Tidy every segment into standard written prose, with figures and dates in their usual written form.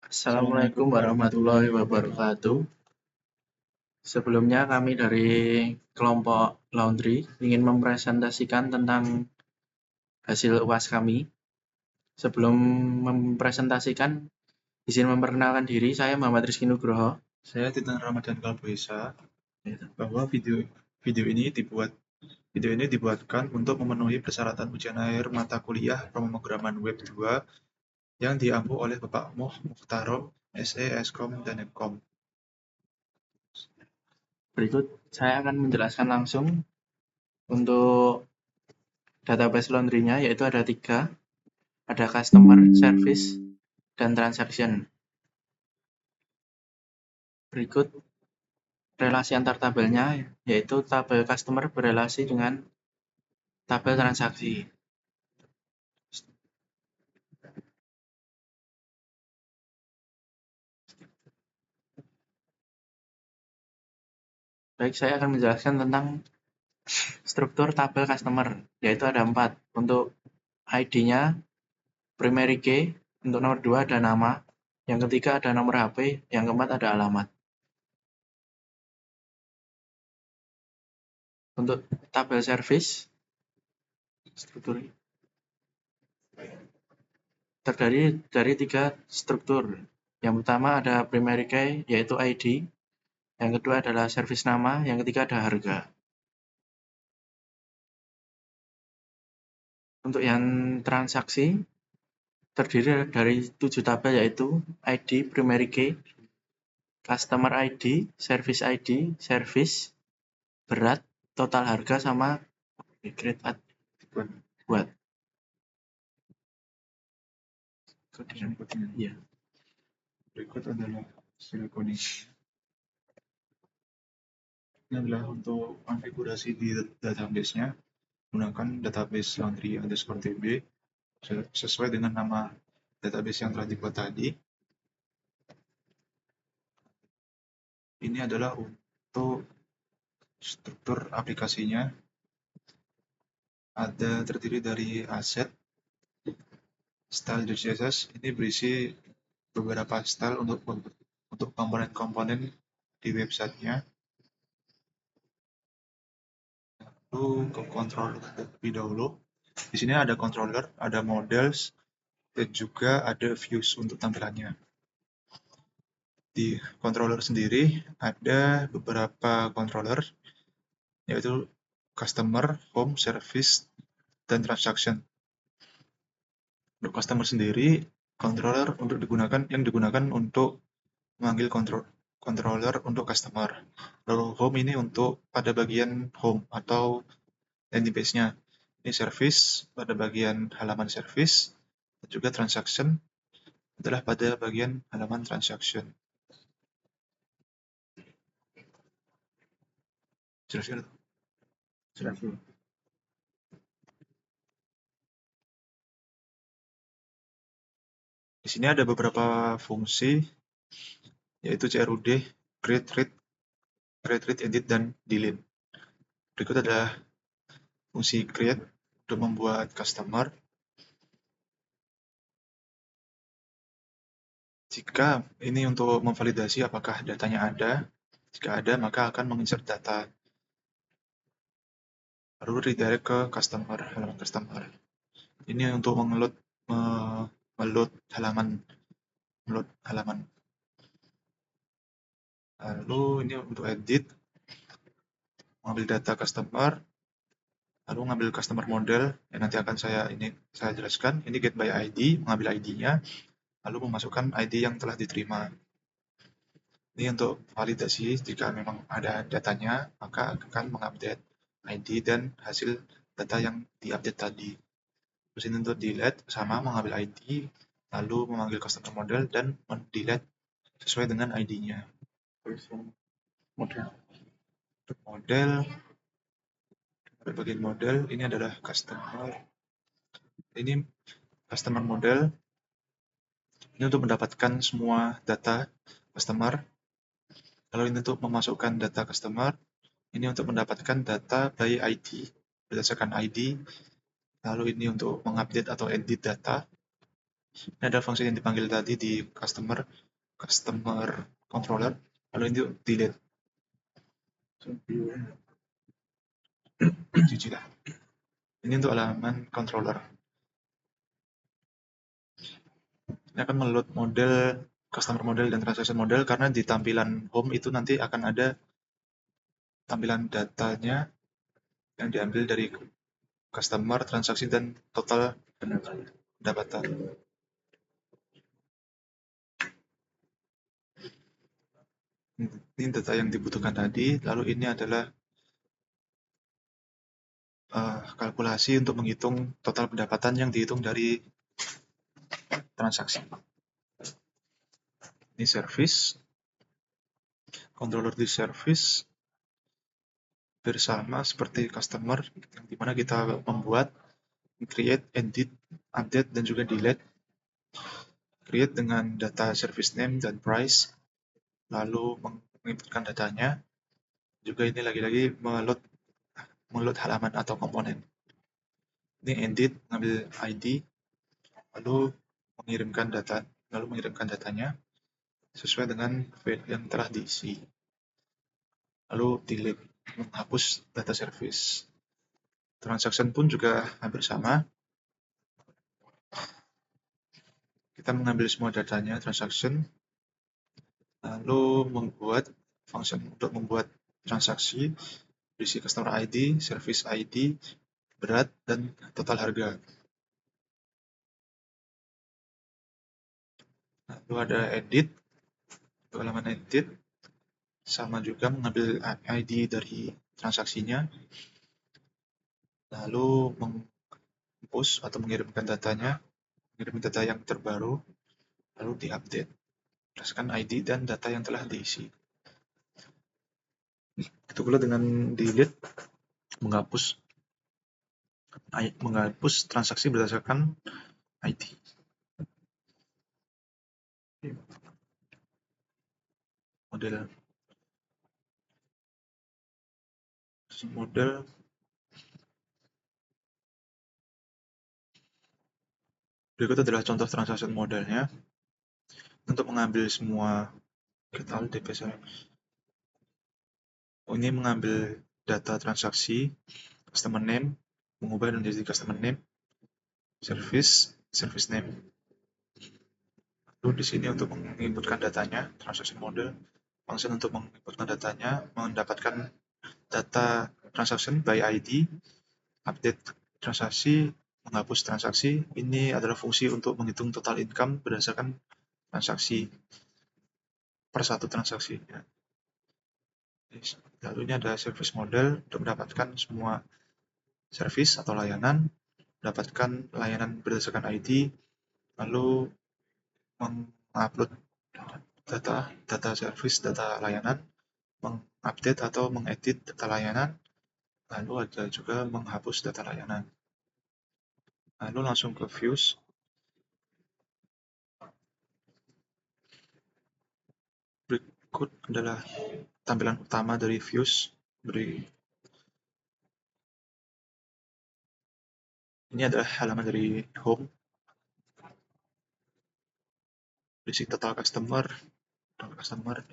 Assalamualaikum warahmatullahi wabarakatuh. Sebelumnya kami dari kelompok Laundry ingin mempresentasikan tentang hasil UAS kami. Sebelum mempresentasikan, izin memperkenalkan diri, saya Muhammad Rizky Nugroho. Saya Titan Ramadan Kalbuisa, bahwa video ini dibuatkan untuk memenuhi persyaratan ujian akhir mata kuliah pemrograman web 2 yang diampu oleh Bapak Mukhtarom, SE, Eskom, dan Epkom. Berikut saya akan menjelaskan langsung untuk database laundry-nya, yaitu ada 3. Ada customer, service, dan transaction. Berikut relasi antar tabelnya, yaitu tabel customer berelasi dengan tabel transaksi. Baik, saya akan menjelaskan tentang struktur tabel customer, yaitu ada 4. Untuk ID-nya, primary key, untuk nomor 2 ada nama, yang ketiga ada nomor HP, yang keempat ada alamat. Untuk tabel service, struktur terdiri dari 3 struktur. Yang pertama ada primary key, yaitu ID, yang kedua adalah service nama, yang ketiga ada harga. Untuk yang transaksi, terdiri dari 7 tabel, yaitu ID, primary key, customer ID, service ID, service, berat, total harga, sama grade buat. Ya. Berikut adalah hasil coding. Ini adalah untuk konfigurasi di database-nya. Gunakan database laundry_db sesuai dengan nama database yang telah dibuat tadi. Ini adalah untuk struktur aplikasinya. Ada terdiri dari aset, style.css. Ini berisi beberapa style untuk komponen-komponen di websitenya. Lalu ke controller terlebih dahulu. Di sini ada controller, ada models, dan juga ada views untuk tampilannya. Di controller sendiri ada beberapa controller, yaitu customer, home, service, dan transaction. Untuk customer sendiri, controller yang digunakan untuk memanggil controller untuk customer. Lalu home ini untuk pada bagian home atau landing page-nya. Ini service pada bagian halaman service, dan juga transaction adalah pada bagian halaman transaction. Jelaskan. Di sini ada beberapa fungsi, yaitu CRUD, create, read, edit, dan delete. Berikut adalah fungsi create untuk membuat customer. Jika ini untuk memvalidasi apakah datanya ada, jika ada maka akan menginsert data. Lalu redirect ke customer, halaman customer. Ini untuk meload halaman. Lalu ini untuk edit, mengambil data customer, lalu mengambil customer model yang nanti akan saya jelaskan. Ini get by ID, mengambil ID-nya, lalu memasukkan ID yang telah diterima. Ini untuk validasi jika memang ada datanya, maka akan mengupdate ID dan hasil data yang diupdate tadi. Terus ini untuk delete, sama mengambil ID, lalu memanggil customer model dan mendelete sesuai dengan ID-nya. Model, bagian model, ini adalah customer. Ini customer model. Ini untuk mendapatkan semua data customer. Lalu ini untuk memasukkan data customer. Ini untuk mendapatkan data by ID, berdasarkan ID. Lalu ini untuk mengupdate atau edit data. Ini ada fungsi yang dipanggil tadi di customer controller, lalu ini delete. Cuci lah. Ini untuk halaman controller. Ini akan meload model, customer model dan transaction model, karena di tampilan home itu nanti akan ada tampilan datanya yang diambil dari customer, transaksi, dan total pendapatan. Ini data yang dibutuhkan tadi, lalu ini adalah kalkulasi untuk menghitung total pendapatan yang dihitung dari transaksi. Ini service, controller di service bersama seperti customer, yang dimana kita membuat, create, edit, update, dan juga delete. Create dengan data service name dan price, lalu menginputkan datanya. Juga ini lagi-lagi meload halaman atau komponen. Ini edit, mengambil ID, lalu mengirimkan datanya sesuai dengan file yang telah diisi. Lalu delete, menghapus data service. Transaction pun juga hampir sama. Kita mengambil semua datanya transaction, lalu membuat function untuk membuat transaksi berisi customer ID, service ID, berat, dan total harga. Lalu ada edit, untuk halaman edit, sama juga mengambil ID dari transaksinya, lalu meng-push atau mengirimkan data yang terbaru, lalu diupdate berdasarkan ID dan data yang telah diisi. Itu pula dengan delete, menghapus transaksi berdasarkan ID. Model berikut adalah contoh transaction modelnya. Untuk mengambil semua kita ini mengambil data transaksi, customer name, mengubah menjadi customer name, service name. Lalu di sini untuk menginputkan datanya, transaction model, function untuk menginputkan datanya, mendapatkan data transaction by ID, update transaksi, menghapus transaksi. Ini adalah fungsi untuk menghitung total income berdasarkan transaksi per satu transaksi. Lalu ini ada service model untuk mendapatkan semua service atau layanan, mendapatkan layanan berdasarkan ID, lalu mengupload data service, data layanan, mengupdate atau mengedit data layanan, lalu ada juga menghapus data layanan. Lalu langsung ke views. Berikut adalah tampilan utama dari views. Ini adalah halaman dari home. Berisi total customer.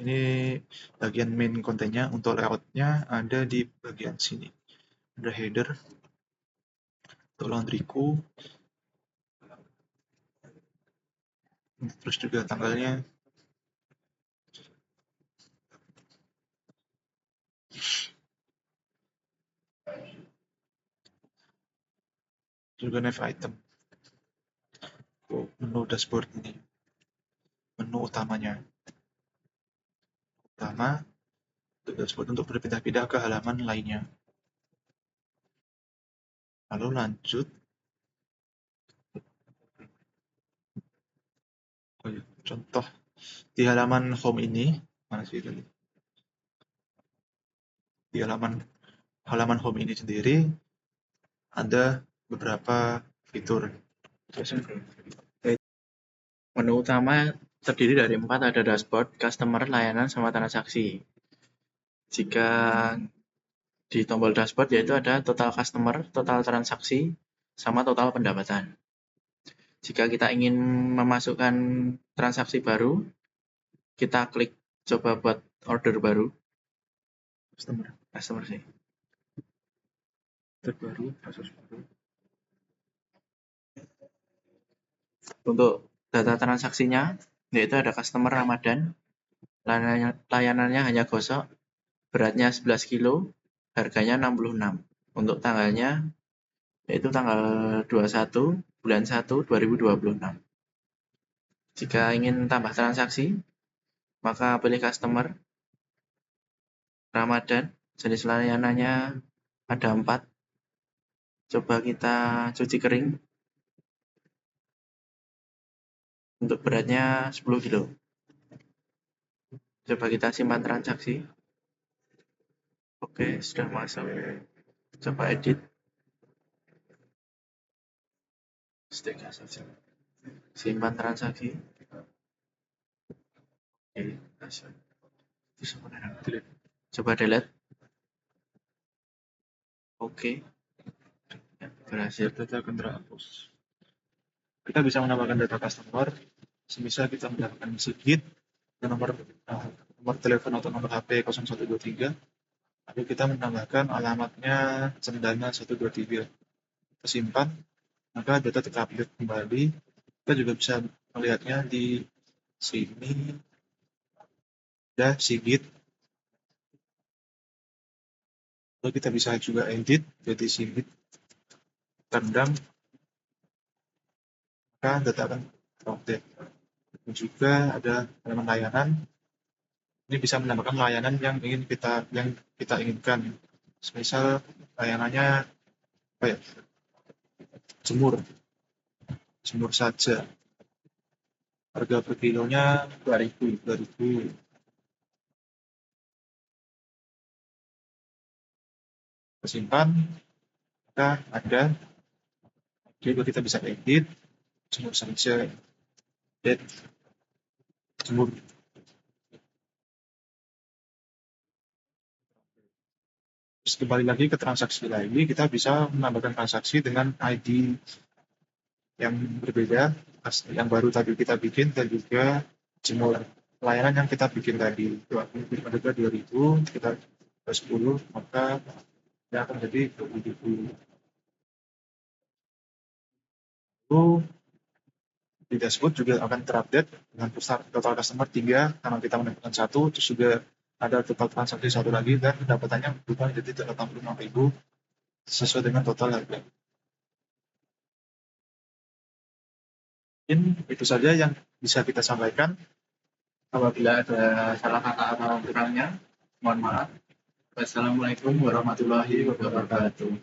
Ini bagian main kontennya. Untuk layoutnya ada di bagian sini. Ada header. Untuk laundryku. Terus juga tanggalnya. Juga nav item. Menu dashboard ini. Menu utamanya. Untuk dashboard untuk berpindah-pindah ke halaman lainnya. Lalu lanjut. Contoh di halaman home ini, mana sih tadi? Di halaman home ini sendiri ada beberapa fitur. Menu utama terdiri dari 4, ada dashboard, customer, layanan, sama transaksi. Jika di tombol dashboard yaitu ada total customer, total transaksi, sama total pendapatan. Jika kita ingin memasukkan transaksi baru, kita klik coba buat order baru. Customer sih. Terbaru, kasus baru. Untuk data transaksinya, yaitu ada customer Ramadan, layanannya hanya gosok, beratnya 11 kilo, harganya 66. Untuk tanggalnya, yaitu tanggal 21 bulan 1 2026. Jika ingin tambah transaksi, maka pilih customer Ramadan, jenis layanannya ada 4. Coba kita cuci kering. Untuk beratnya 10 kilo. Coba kita simpan transaksi. Oke, sudah masuk. Coba edit. Simpan transaksi. Oke, masuk. Coba delete. Oke. Berhasil. Data akan terhapus. Kita bisa menambahkan data customer, semisal kita mendapatkan SIGIT, nomor telepon atau nomor HP 0123, lalu kita menambahkan alamatnya Cendana 123. Kita simpan, maka data terupdate kembali. Kita juga bisa melihatnya di sini, ada SIGIT. Lalu kita bisa juga edit, jadi SIGIT rendam, maka data akan terupdate. Dan juga ada elemen layanan. Ini bisa menambahkan layanan yang kita inginkan. Misal layanannya jemur saja. Harga per kilonya 2.000. Simpan, maka ada. Jadi kita bisa edit, jemur saja, edit, jemur. Terus kembali lagi ke transaksi lagi, kita bisa menambahkan transaksi dengan ID yang berbeda, yang baru tadi kita bikin, dan juga jemur layanan yang kita bikin tadi. Harga 2.000, kita 10, maka dia akan jadi 20.000. Lalu di dashboard juga akan terupdate dengan total customer 3 karena kita mendapatkan 1, terus juga ada total transaksi 1 lagi, dan pendapatannya berubah jadi 86.000 sesuai dengan total harga. Mungkin itu saja yang bisa kita sampaikan. Apabila ada salah kata atau kurangnya, mohon maaf. Wassalamualaikum warahmatullahi wabarakatuh.